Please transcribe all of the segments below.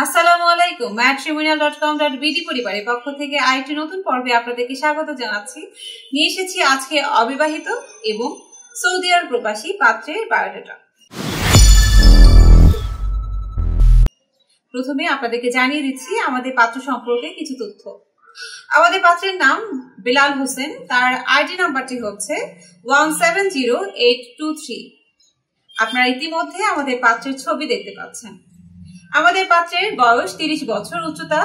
আসসালামু আলাইকুম। matrimonial.com.bd পরিবারের পক্ষ থেকে আরেকটি নতুন পর্বে আপনাদেরকে স্বাগত জানাচ্ছি। নিয়ে এসেছি আজকে অবিবাহিত এবং সৌদি আরব প্রবাসী পাত্রের বায়োডাটা। প্রথমে আপনাদেরকে জানিয়ে দিচ্ছি আমাদের পাত্র সম্পর্কে কিছু তথ্য। আমাদের পাত্রের নাম বিলাল হোসেন, তার আইডি নাম্বারটি হচ্ছে 170823। আপনারা ইতিমধ্যে আমাদের পাত্রের ছবি দেখতে পাচ্ছেন। আমাদের পাত্রের বয়স 30 বছর, উচ্চতা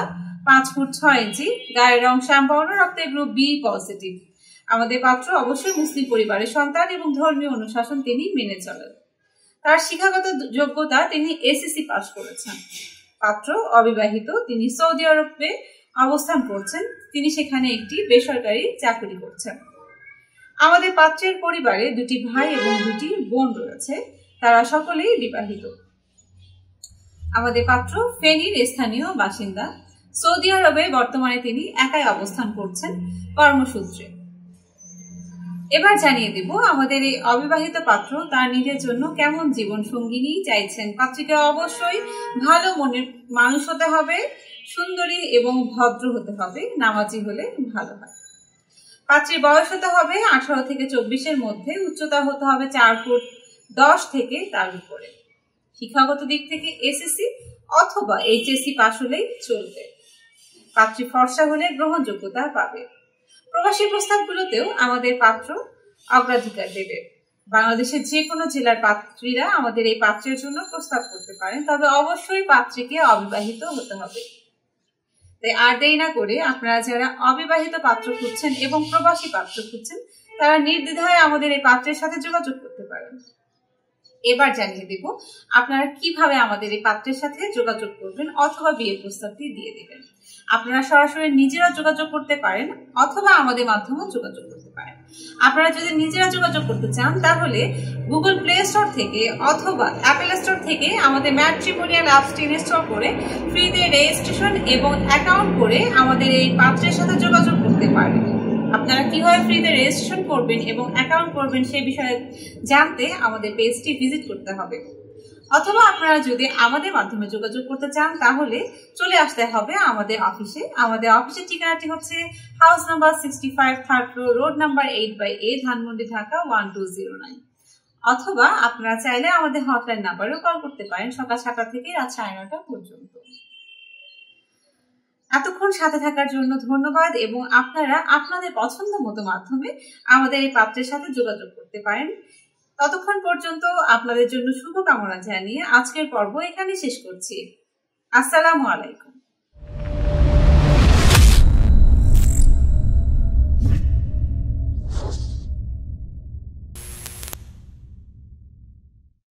5 ফুট 6 ইঞ্চি, গায়ের রং শ্যামবর্ণ, রক্তের গ্রুপ বি পজিটিভ। আমাদের পাত্র অবশ্যই মুসলিম পরিবারের সন্তান এবং ধর্মীয় অনুশাসন তিনি মেনে চলেন। তার শিক্ষাগত যোগ্যতা তিনি এসএসসি পাস করেছেন। পাত্র অবিবাহিত, তিনি সৌদি আরবে অবস্থান করছেন। তিনি সেখানে একটি বেসরকারি চাকরি করছেন। আমাদের পাত্রের পরিবারে 2টি ভাই এবং 2টি বোন রয়েছে, তারা সকলেই বিবাহিত। আমাদের পাত্র ফেনীর স্থানীয় বাসিন্দা। সৌদি আরবে বর্তমানে তিনি একাই অবস্থান করছেন কর্মসূত্রে। এবার জানিয়ে দেব আমাদের এই অবিবাহিত পাত্র তার নিজের জন্য কেমন জীবন সঙ্গিনী চাইছেন। পাত্রীকে অবশ্যই ভালো মনের মানুষ হতে হবে, সুন্দরী এবং ভদ্র হতে হবে, নামাজি হলে ভালো হয়। পাত্রীর বয়স হতে হবে 18 থেকে 24-এর মধ্যে, উচ্চতা হতে হবে 4 ফুট 10 থেকে তার উপরে। শিক্ষাগত দিক থেকে এসএসসি অথবা এইচএসসি পাশ হলেই চলবে। পাত্রী ফর্সা হলে গ্রহণযোগ্যতা পাবে। প্রবাসী প্রস্তাবগুলোতেও আমাদের পাত্র অগ্রাধিকার দেবে। বাংলাদেশের যে কোনো জেলার পাত্রীরা আমাদের এই পাত্রের জন্য প্রস্তাব করতে পারেন, তবে অবশ্যই পাত্রীকে অবিবাহিত হতে হবে। তাই আর দেরি না করে আপনারা যারা অবিবাহিত পাত্র খুঁজছেন এবং প্রবাসী পাত্র খুঁজছেন, তারা নির্দ্বিধায় আমাদের এই পাত্রের সাথে যোগাযোগ করতে পারেন। এবার জানিয়ে দেব আপনারা কিভাবে আমাদের এই পাত্রের সাথে যোগাযোগ করবেন অথবা বিয়ের প্রস্তাবটি দিয়ে দিবেন। আপনারা সরাসরি নিজেরা যোগাযোগ করতে পারেন অথবা আমাদের মাধ্যমেও যোগাযোগ করতে পারেন। আপনারা যদি নিজেরা যোগাযোগ করতে চান তাহলে গুগল প্লে স্টোর থেকে অথবা অ্যাপল স্টোর থেকে আমাদের ম্যাট্রিমোনিয়াল অ্যাপসটি ইনস্টল করে ফ্রিতে রেজিস্ট্রেশন এবং অ্যাকাউন্ট করে আমাদের এই পাত্রের সাথে যোগাযোগ করতে পারেন। আপনারা কিভাবে ফ্রিতে রেজিস্ট্রেশন করবেন এবং অ্যাকাউন্ট করবেন সে বিষয়ে জানতে আমাদের পেজটি ভিজিট করতে হবে। অথবা আপনারা যদি আমাদের মাধ্যমে যোগাযোগ করতে চান তাহলে চলে আসতে হবে আমাদের অফিসে। আমাদের অফিসের ঠিকানাটি হচ্ছে house number 65, third floor, road number 8/A, Dhanmondi, Dhaka 1209। অথবা আপনারা চাইলে আমাদের হটলাইন নাম্বারেও কল করতে পারেন সকাল 7টা থেকে রাত 9:30 পর্যন্ত। এতক্ষণ সাথে থাকার জন্য ধন্যবাদ এবং আপনারা আপনাদের পছন্দ মতো মাধ্যমে আমাদের এই পাত্রের সাথে যোগাযোগ করতে পারেন। ততক্ষণ পর্যন্ত আপনাদের জন্য শুভকামনা জানিয়ে আজকের পর্ব এখানে শেষ করছি। আসসালামু আলাইকুম।